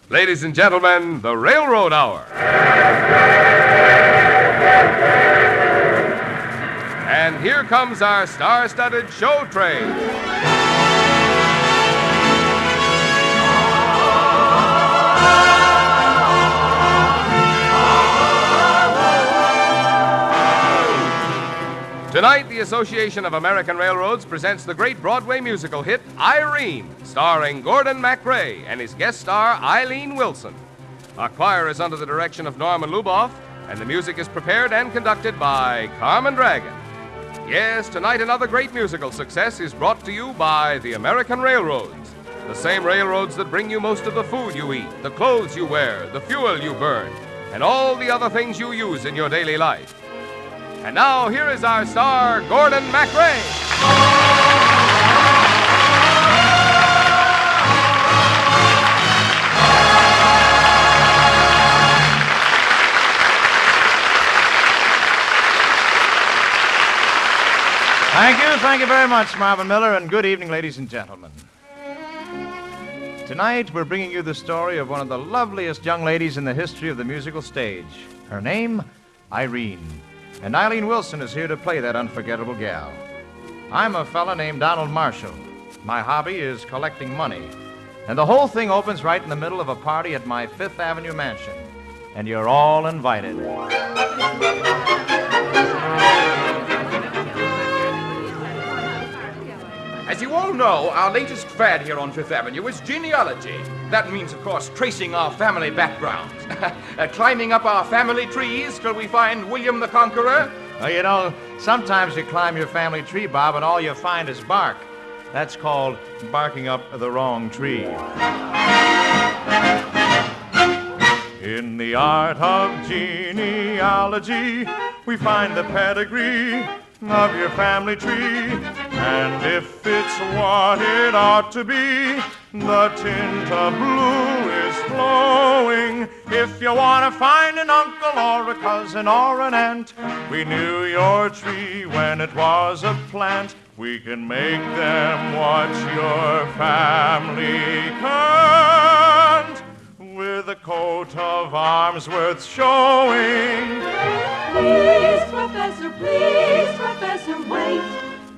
Ladies and gentlemen, the Railroad Hour. And here comes our star-studded show train. Tonight, the Association of American Railroads presents the great Broadway musical hit, Irene, starring Gordon MacRae and his guest star, Eileen Wilson. Our choir is under the direction of Norman Luboff, and the music is prepared and conducted by Carmen Dragon. Yes, tonight another great musical success is brought to you by the American Railroads. The same railroads that bring you most of the food you eat, the clothes you wear, the fuel you burn, and all the other things you use in your daily life. And now, here is our star, Gordon MacRae. Thank you very much, Marvin Miller, and good evening, ladies and gentlemen. Tonight, we're bringing you the story of one of the loveliest young ladies in the history of the musical stage. Her name, Irene. And Eileen Wilson is here to play that unforgettable gal. I'm a fella named Donald Marshall. My hobby is collecting money. And the whole thing opens right in the middle of a party at my Fifth Avenue mansion. And you're all invited. As you all know, our latest fad here on Fifth Avenue is genealogy. That means, of course, tracing our family backgrounds. Climbing up our family trees till we find William the Conqueror. Well, you know, sometimes you climb your family tree, Bob, and all you find is bark. That's called barking up the wrong tree. In the art of genealogy, we find the pedigree of your family tree. And if it's what it ought to be, the tint of blue is flowing. If you want to find an uncle or a cousin or an aunt, we knew your tree when it was a plant. We can make them watch your family can't, with a coat of arms worth showing. Please, Professor, wait.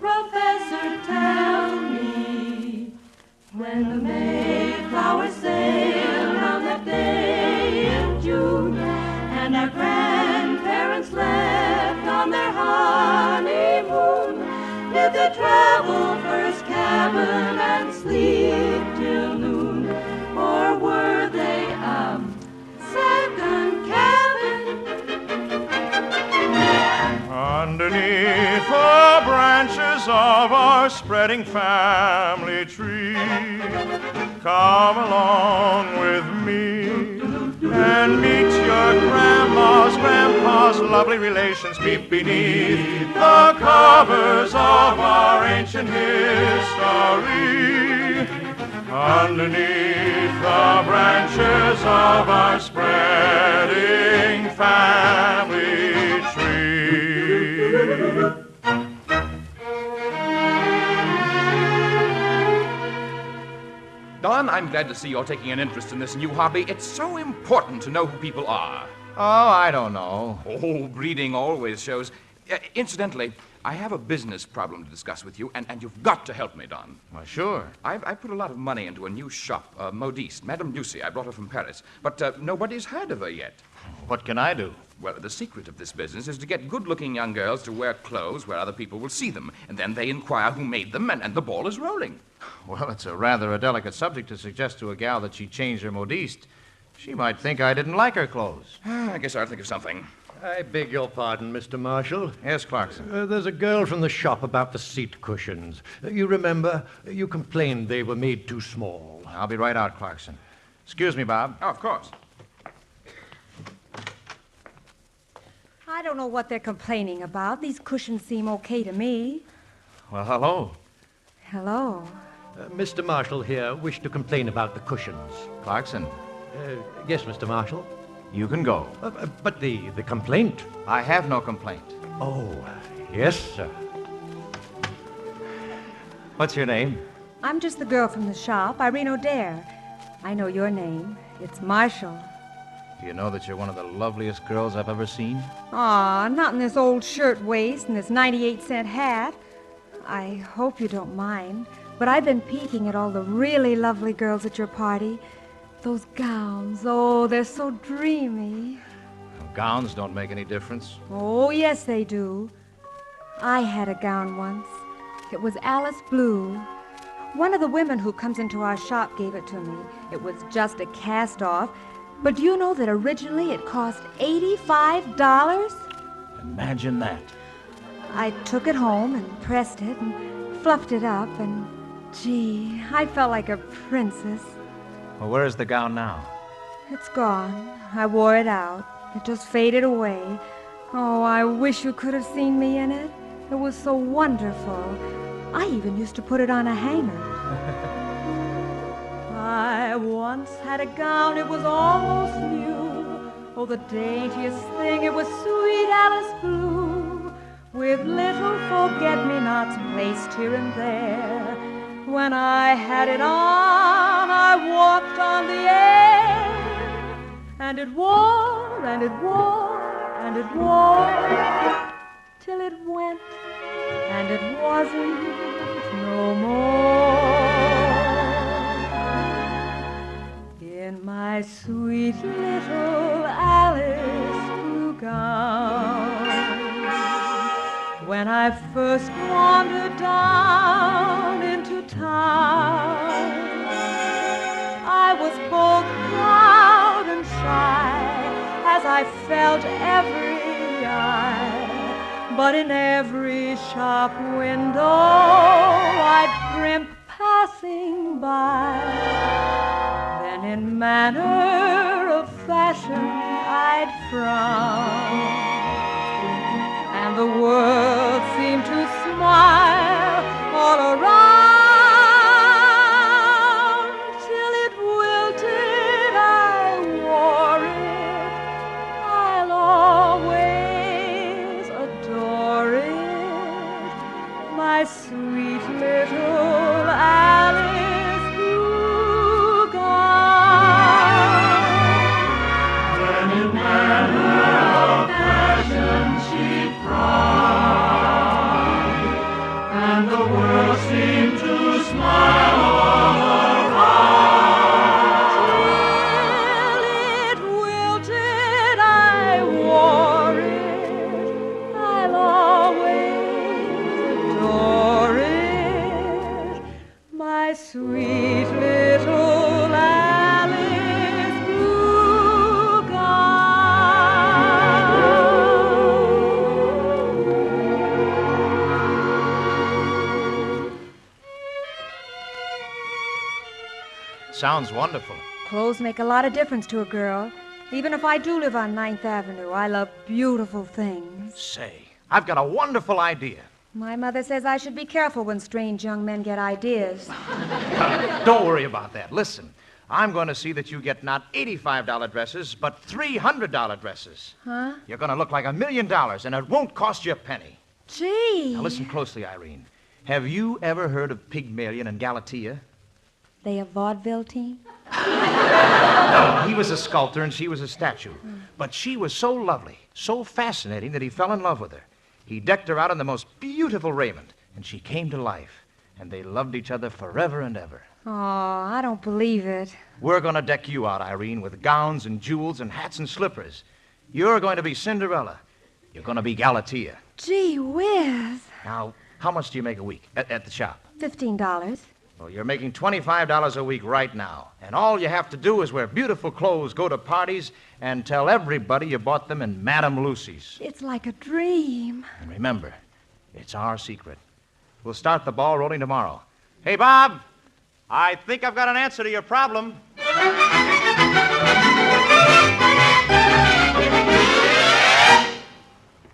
Professor, tell me, when the Mayflower sailed on that day in June, and our grandparents left on their honeymoon, did they travel first cabin and sleep till noon, or were they second cabin? Underneath the branches of our spreading family tree, come along with me and meet your grandpa's lovely relations. Peep beneath the covers of our ancient history, underneath the branches of our spreading family tree. Don, I'm glad to see you're taking an interest in this new hobby. It's so important to know who people are. Oh, I don't know. Oh, breeding always shows. Incidentally, I have a business problem to discuss with you, and you've got to help me, Don. Well, sure. I've put a lot of money into a new shop, a modiste, Madame Ducy. I brought her from Paris, but nobody's heard of her yet. What can I do? Well, the secret of this business is to get good-looking young girls to wear clothes where other people will see them, and then they inquire who made them, and the ball is rolling. Well, it's rather a delicate subject to suggest to a gal that she changed her modiste. She might think I didn't like her clothes. I guess I'll think of something. I beg your pardon, Mr. Marshall. Yes, Clarkson. There's a girl from the shop about the seat cushions. You remember, you complained they were made too small. I'll be right out, Clarkson. Excuse me, Bob. Oh, of course. I don't know what they're complaining about. These cushions seem okay to me. Well, hello. Hello. Mr. Marshall here wished to complain about the cushions. Clarkson. Yes, Mr. Marshall. You can go. But the complaint? I have no complaint. Oh, yes, sir. What's your name? I'm just the girl from the shop, Irene O'Dare. I know your name. It's Marshall. Do you know that you're one of the loveliest girls I've ever seen? Aw, not in this old shirt waist and this 98-cent hat. I hope you don't mind, but I've been peeking at all the really lovely girls at your party. Those gowns, oh, they're so dreamy. Gowns don't make any difference. Oh, yes, they do. I had a gown once. It was Alice Blue. One of the women who comes into our shop gave it to me. It was just a cast-off. But do you know that originally it cost $85? Imagine that. I took it home and pressed it and fluffed it up, and gee, I felt like a princess. Well, where is the gown now? It's gone. I wore it out. It just faded away. Oh, I wish you could have seen me in it. It was so wonderful. I even used to put it on a hanger. I once had a gown, it was almost new. Oh, the daintiest thing, it was sweet Alice Blue, with little forget-me-nots placed here and there. When I had it on, I walked on the air, and it wore, and it wore, and it wore, till it went, and it wasn't no more. In my sweet little Alice Blue gown, when I first wandered down into town, I was both proud and shy as I felt every eye. But in every shop window I'd primp passing by. Then in manner of fashion I'd frown, and the world seemed to smile all around. Till it wilted, I wore it. I'll always adore it, my sweet little Alice Blue gown. When in manner of fashion she frowned, and the world seemed to smile all around. Till it wilted, I wore it. I'll always adore it, my sweet little Alice Blue gown. Sounds wonderful. Clothes make a lot of difference to a girl. Even if I do live on 9th Avenue, I love beautiful things. Say, I've got a wonderful idea. My mother says I should be careful when strange young men get ideas. Don't worry about that. Listen, I'm going to see that you get not $85 dresses, but $300 dresses. Huh? You're going to look like $1 million, and it won't cost you a penny. Gee. Now listen closely, Irene. Have you ever heard of Pygmalion and Galatea? They a vaudeville team? No, he was a sculptor and she was a statue. But she was so lovely, so fascinating that he fell in love with her. He decked her out in the most beautiful raiment, and she came to life. And they loved each other forever and ever. Oh, I don't believe it. We're going to deck you out, Irene, with gowns and jewels and hats and slippers. You're going to be Cinderella. You're going to be Galatea. Gee whiz. Now, how much do you make a week at the shop? $15. Well, you're making $25 a week right now. And all you have to do is wear beautiful clothes, go to parties, and tell everybody you bought them in Madame Lucy's. It's like a dream. And remember, it's our secret. We'll start the ball rolling tomorrow. Hey, Bob, I think I've got an answer to your problem.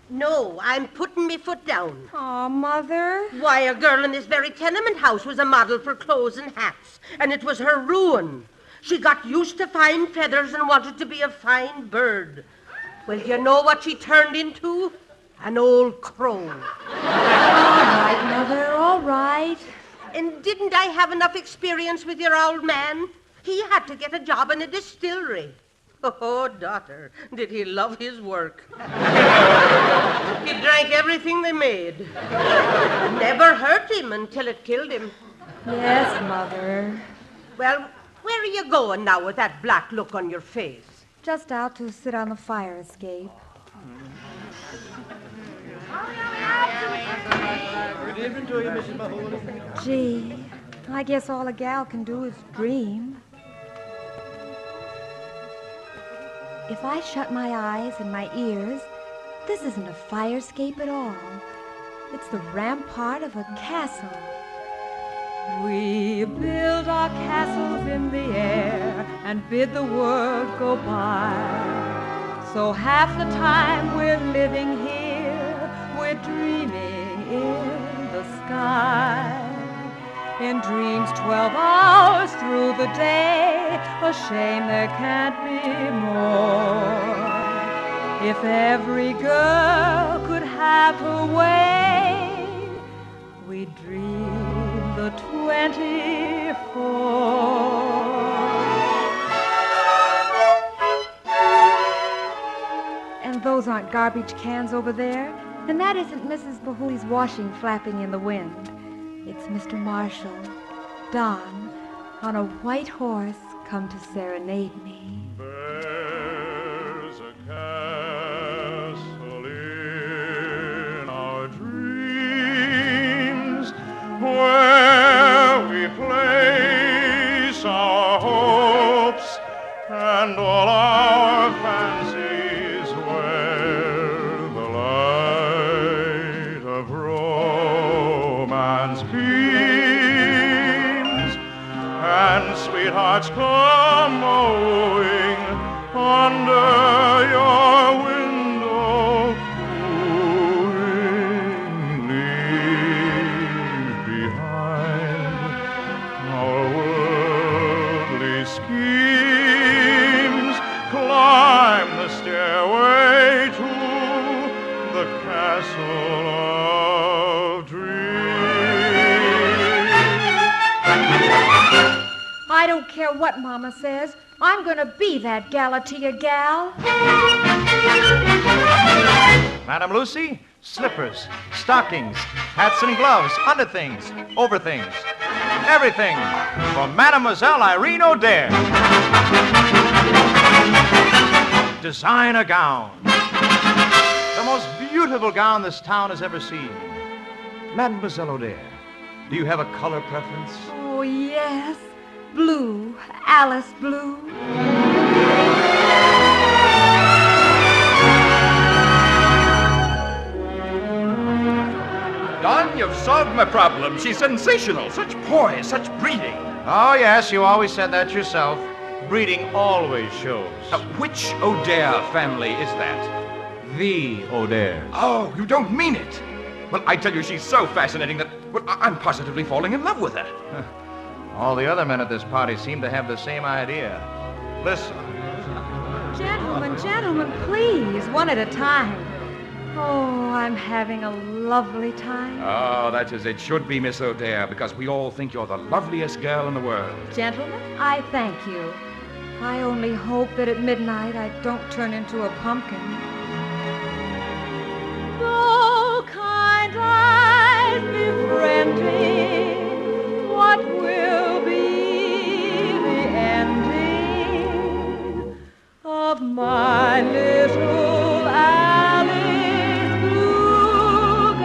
No, I'm putting me foot down. Oh, Mother. Why, a girl in this very tenement house was a model for clothes and hats, and it was her ruin. She got used to fine feathers and wanted to be a fine bird. Well, you know what she turned into? An old crow. All right, Mother, all right. And didn't I have enough experience with your old man? He had to get a job in a distillery. Oh, daughter, did he love his work. He drank everything they made. Never hurt him until it killed him. Yes, Mother. Well, where are you going now with that black look on your face? Just out to sit on the fire escape. Good evening to you, Mrs. Mahoney. Gee, I guess all a gal can do is dream. If I shut my eyes and my ears, this isn't a fire escape at all. It's the rampart of a castle. We build our castles in the air and bid the world go by. So half the time we're living here, we're dreaming in the sky. In dreams 12 hours through the day, a shame there can't be more. If every girl could have her way, we'd dream the 24. And those aren't garbage cans over there, and that isn't Mrs. Mahoney's washing flapping in the wind. It's Mr. Marshall, Don, on a white horse, come to serenade me. There's a castle in our dreams where we place our hopes and all our fancies, where the light of romance beams and sweethearts come mowing under your window, cooing. Leave behind our worldly schemes, climb the stairway to the castle of dreams. I don't care what Mama says. I'm going to be that Galatea gal. Madam Lucy, slippers, stockings, hats and gloves, underthings, overthings, everything for Mademoiselle Irene O'Dare. Design a gown. The most beautiful gown this town has ever seen. Mademoiselle O'Dare, do you have a color preference? Oh, yes. Blue. Alice blue. Don, you've solved my problem. She's sensational. Such poise, such breeding. Oh, yes, you always said that yourself. Breeding always shows. Which O'Dare family is that? The O'Dares. Oh, you don't mean it. Well, I tell you, she's so fascinating that, well, I'm positively falling in love with her. All the other men at this party seem to have the same idea. Listen. Gentlemen, gentlemen, please, one at a time. Oh, I'm having a lovely time. Oh, that's as it should be, Miss O'Dare, because we all think you're the loveliest girl in the world. Gentlemen, I thank you. I only hope that at midnight I don't turn into a pumpkin. Though kind eyes befriending, what will be the ending of my little Alice blue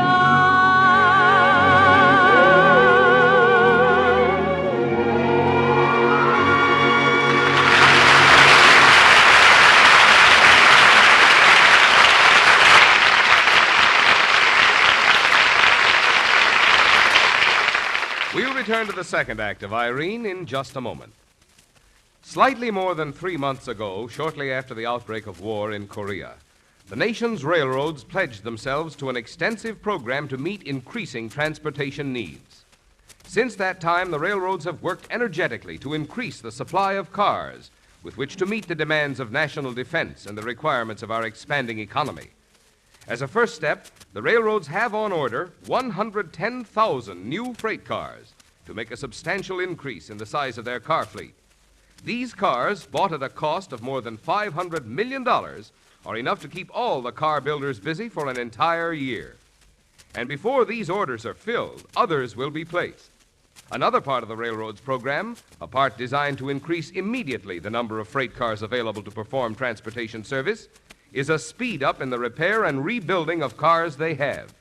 We'll return to the second act of Irene in just a moment. Slightly more than 3 months ago, shortly after the outbreak of war in Korea, the nation's railroads pledged themselves to an extensive program to meet increasing transportation needs. Since that time, the railroads have worked energetically to increase the supply of cars with which to meet the demands of national defense and the requirements of our expanding economy. As a first step, the railroads have on order 110,000 new freight cars to make a substantial increase in the size of their car fleet. These cars, bought at a cost of more than $500 million, are enough to keep all the car builders busy for an entire year. And before these orders are filled, others will be placed. Another part of the railroad's program, a part designed to increase immediately the number of freight cars available to perform transportation service, is a speed up in the repair and rebuilding of cars they have.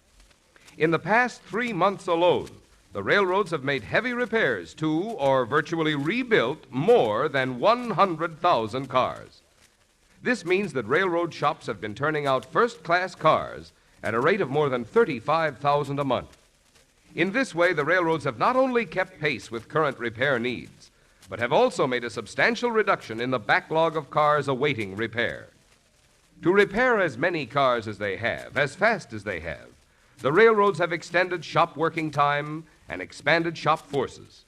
In the past 3 months alone, the railroads have made heavy repairs to or virtually rebuilt more than 100,000 cars. This means that railroad shops have been turning out first-class cars at a rate of more than 35,000 a month. In this way, the railroads have not only kept pace with current repair needs, but have also made a substantial reduction in the backlog of cars awaiting repair. To repair as many cars as they have, as fast as they have, the railroads have extended shop working time and expanded shop forces.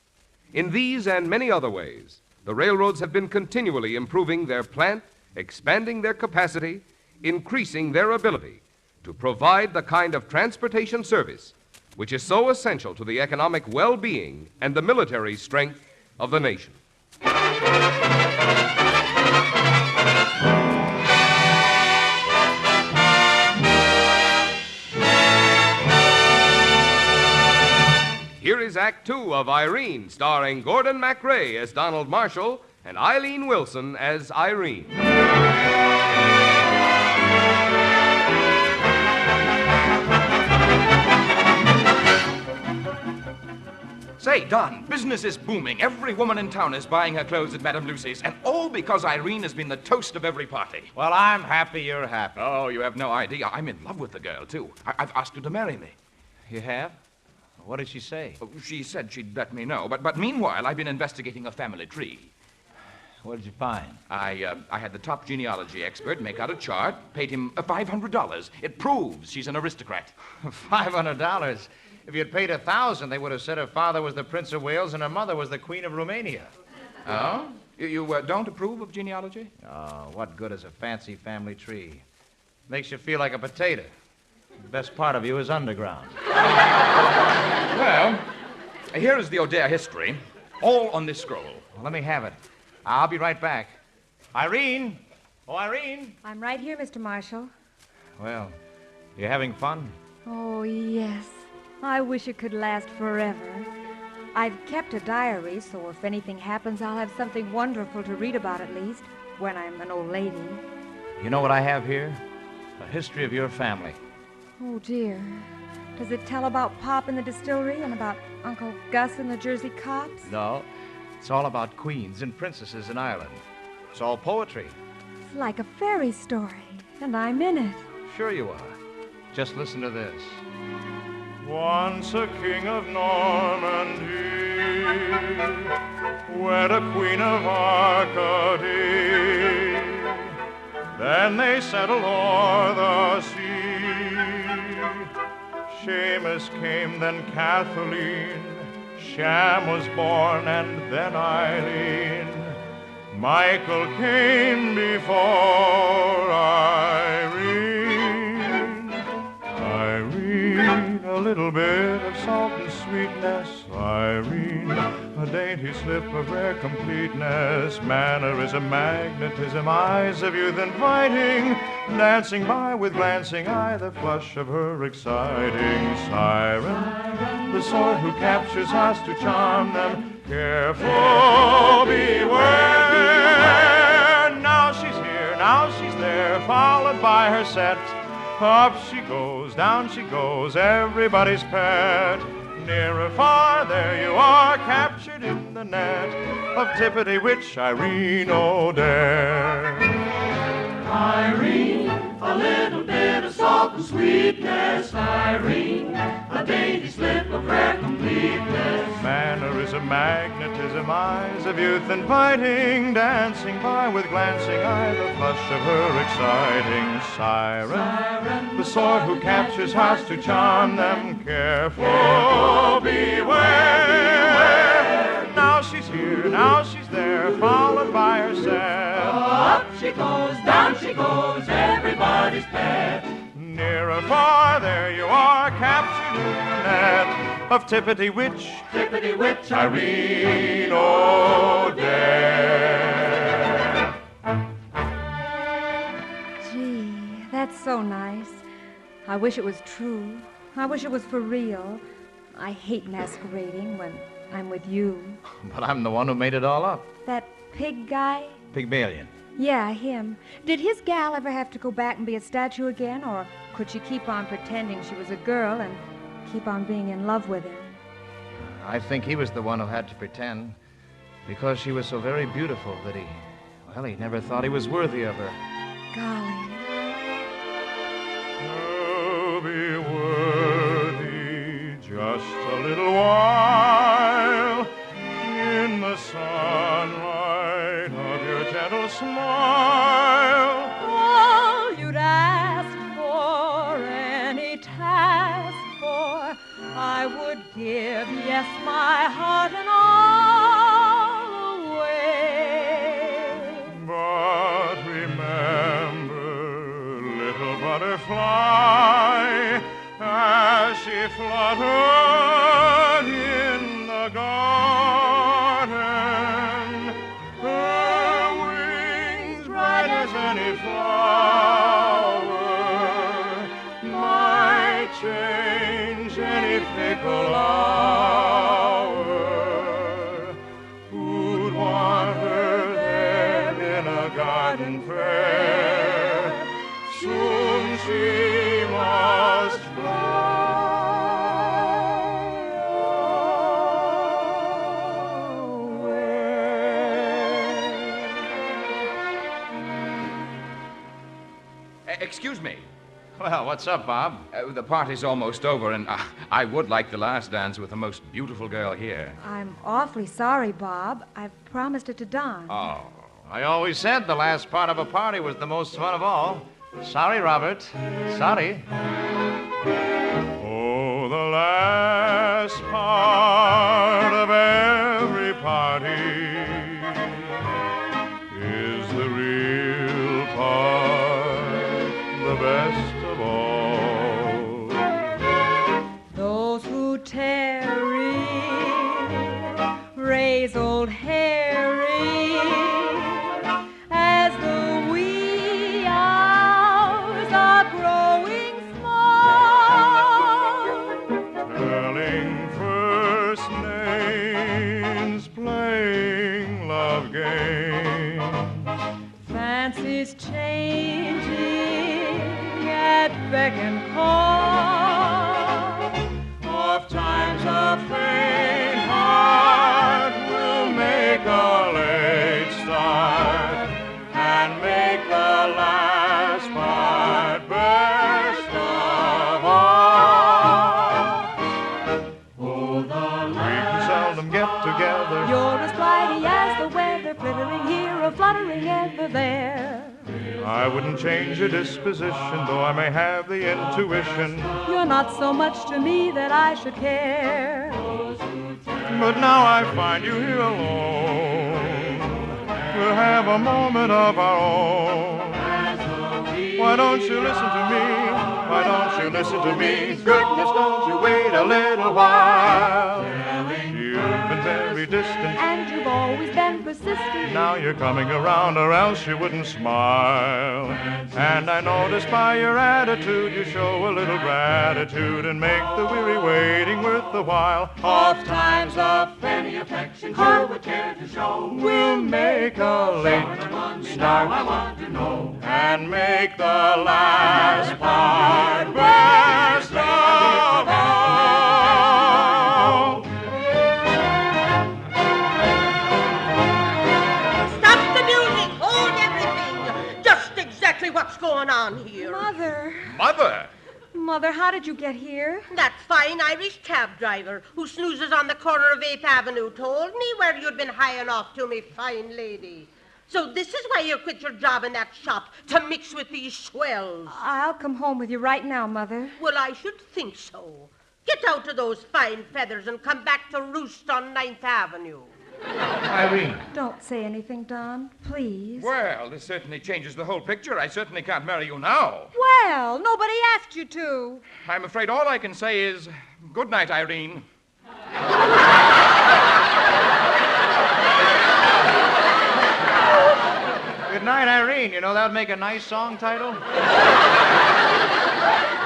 In these and many other ways, the railroads have been continually improving their plant, expanding their capacity, increasing their ability to provide the kind of transportation service which is so essential to the economic well-being and the military strength of the nation. Here is Act Two of Irene, starring Gordon MacRae as Donald Marshall and Eileen Wilson as Irene. Say, Don, business is booming. Every woman in town is buying her clothes at Madame Lucy's, and all because Irene has been the toast of every party. Well, I'm happy you're happy. Oh, you have no idea. I'm in love with the girl, too. I've asked her to marry me. You have? What did she say? Oh, she said she'd let me know, but meanwhile, I've been investigating a family tree. What did you find? I had the top genealogy expert make out a chart, paid him $500. It proves she's an aristocrat. $500? If you'd paid $1,000, they would have said her father was the Prince of Wales and her mother was the Queen of Romania. Oh? You don't approve of genealogy? Oh, what good is a fancy family tree? Makes you feel like a potato. The best part of you is underground. Well, here is the O'Dare history, all on this scroll. Well, let me have it. I'll be right back. Irene! Oh, Irene! I'm right here, Mr. Marshall. Well, you having fun? Oh, yes. I wish it could last forever. I've kept a diary, so if anything happens, I'll have something wonderful to read about at least, when I'm an old lady. You know what I have here? A history of your family. Oh, dear. Does it tell about Pop in the distillery and about Uncle Gus and the Jersey cops? No. It's all about queens and princesses in Ireland. It's all poetry. It's like a fairy story, and I'm in it. Sure you are. Just listen to this. Once a king of Normandy wed a queen of Arcady. Then they settled o'er the sea. Seamus came, then Kathleen. Sham was born, and then Eileen. Michael came before Irene. Irene, a little bit of salt and sweetness. Irene, a dainty slip of rare completeness. Mannerism, magnetism, eyes of youth inviting. Dancing by with glancing eye, the flush of her exciting. Siren, the sort who captures hearts to charm them. Careful, beware. Now she's here, now she's there, followed by her set. Up she goes, down she goes, everybody's pet. Near or far, there you are, captured in the net of tippity witch Irene O'Dare. Irene, a little bit of salt and sweetness. Irene, a dainty slip of rare completeness. Mannerism, magnetism, eyes of youth inviting. Dancing by with glancing eye, the flush of her exciting. Siren, the sort who captures hearts to charm them. Careful, beware. Now she's here, now she's there, followed by herself. Up she goes, down she goes, everybody's pet. Near or far, there you are, captured in the net of tippity witch Tippity witch Irene O'Dare. I wish it was true. I wish it was for real. I hate masquerading when I'm with you. But I'm the one who made it all up. That pig guy? Pygmalion. Yeah, him. Did his gal ever have to go back and be a statue again, or could she keep on pretending she was a girl and keep on being in love with him? I think he was the one who had to pretend, because she was so very beautiful that he never thought he was worthy of her. Golly. To be worthy just a little while in the sunlight of your gentle smile. All you'd ask for, any task for, I would give, yes, my heart and all away. But remember, little butterfly, as she fluttered in the garden, her wings bright as any flower might change any fickle hour. Who'd want her there in a garden fair? Soon she must Excuse me. Well, what's up, Bob? The party's almost over, and I would like the last dance with the most beautiful girl here. I'm awfully sorry, Bob. I've promised it to Don. Oh. I always said the last part of a party was the most fun of all. Sorry, Robert. Sorry. Oh, the last part of every party is the real part, the best of all. Those who tarry raise old Harry as the wee hours are growing small. Telling first names, playing love games. Fancies changing at beck and call. Oft times a faint heart will make a late start and make the last part best of all. Oh, the We can seldom get together. You're as flighty as the weather, flittering here or fluttering ever there. I wouldn't change your disposition, though I may have the intuition. You're not so much to me that I should care. But now I find you here alone. We'll have a moment of our own. Why don't you listen to me? Why don't you listen to me? Goodness, don't you wait a little while. You've been very distant. And you've always been persistent. Now you're coming around, or else you wouldn't smile. And I notice by your attitude you show a little gratitude and make the weary waiting worth the while. Oft times a penny affection you would care to show will make a late start. I want to know and make the last part best of all. What's going on here? Mother. Mother! Mother, how did you get here? That fine Irish cab driver who snoozes on the corner of 8th Avenue told me where you'd been highin' off to, me fine lady. So this is why you quit your job in that shop, to mix with these swells. I'll come home with you right now, Mother. Well, I should think so. Get out of those fine feathers and come back to roost on 9th Avenue. Irene. Don't say anything, Don, please. Well, this certainly changes the whole picture. I certainly can't marry you now. Well, nobody asked you to. I'm afraid all I can say is good night, Irene. Good night, Irene. You know, that would make a nice song title.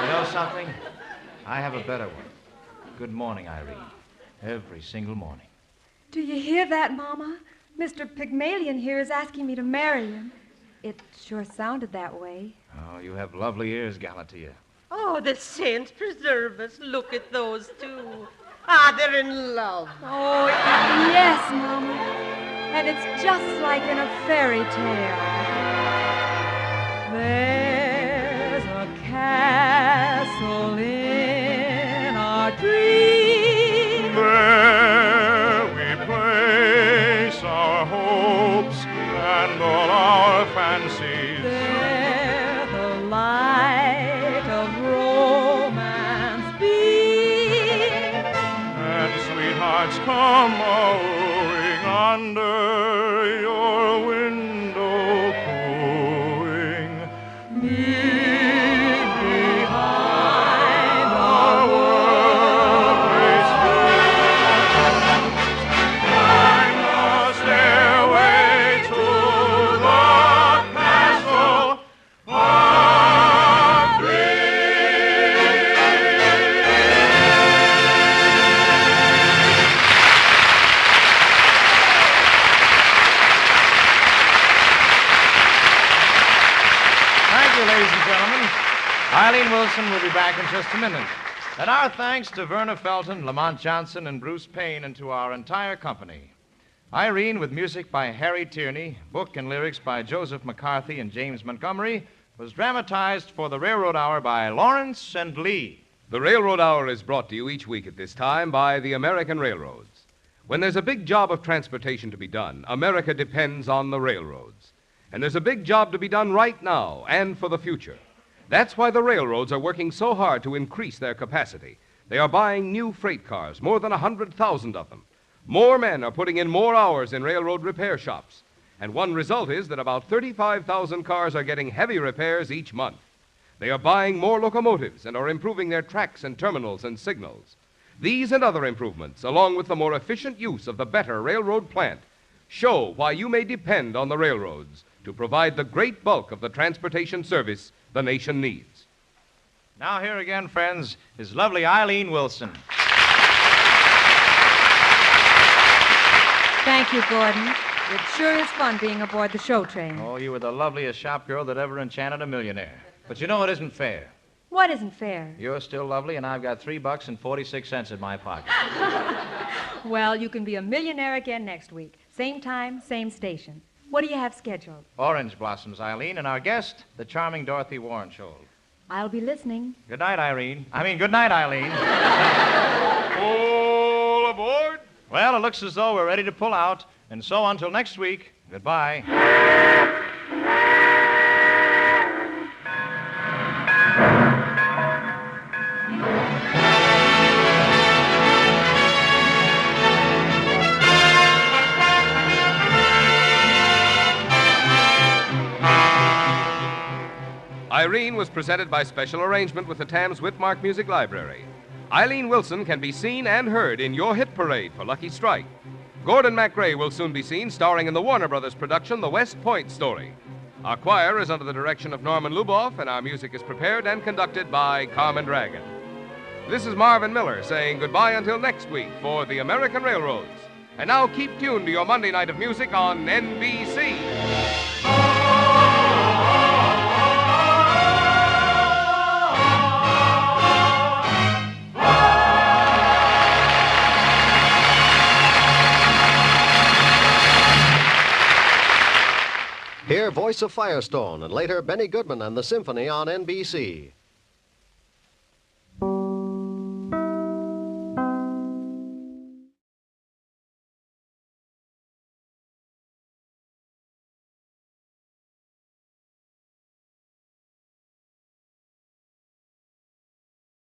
You know something? I have a better one. Good morning, Irene. Every single morning. Do you hear that, Mama? Mr. Pygmalion here is asking me to marry him. It sure sounded that way. Oh, you have lovely ears, Galatea. Oh, the saints preserve us. Look at those two. Ah, they're in love. Oh, yes, Mama. And it's just like in a fairy tale. There's a castle in our dream. There we place our hopes and all our fancies. There the light of romance beams. And sweethearts come owing under your window cooing. Leave behind our worldly Find the stairway to the castle of Thank you, ladies and gentlemen. Eileen Wilson will be back in just a minute. And our thanks to Verna Felton, Lamont Johnson, and Bruce Payne, and to our entire company. Irene, with music by Harry Tierney, book and lyrics by Joseph McCarthy and James Montgomery, was dramatized for the Railroad Hour by Lawrence and Lee. The Railroad Hour is brought to you each week at this time by the American Railroads. When there's a big job of transportation to be done, America depends on the railroads. And there's a big job to be done right now and for the future. That's why the railroads are working so hard to increase their capacity. They are buying new freight cars, more than 100,000 of them. More men are putting in more hours in railroad repair shops. And one result is that about 35,000 cars are getting heavy repairs each month. They are buying more locomotives and are improving their tracks and terminals and signals. These and other improvements, along with the more efficient use of the better railroad plant, show why you may depend on the railroads to provide the great bulk of the transportation service the nation needs. Now, here again, friends, is lovely Eileen Wilson. Thank you, Gordon. It sure is fun being aboard the show train. Oh, you were the loveliest shop girl that ever enchanted a millionaire. But you know it isn't fair. What isn't fair? You're still lovely, and I've got $3.46 in my pocket. Well, you can be a millionaire again next week. Same time, same station. What do you have scheduled? Orange blossoms, Eileen, and our guest, the charming Dorothy Warrensholt. I'll be listening. Good night, Irene. Good night, Eileen. All aboard! Well, it looks as though we're ready to pull out, and so until next week, goodbye. Irene was presented by special arrangement with the Tams Whitmark Music Library. Eileen Wilson can be seen and heard in Your Hit Parade for Lucky Strike. Gordon MacRae will soon be seen starring in the Warner Brothers production, The West Point Story. Our choir is under the direction of Norman Luboff, and our music is prepared and conducted by Carmen Dragon. This is Marvin Miller saying goodbye until next week for the American Railroads. And now keep tuned to your Monday night of music on NBC. Hear Voice of Firestone and later Benny Goodman and the Symphony on NBC.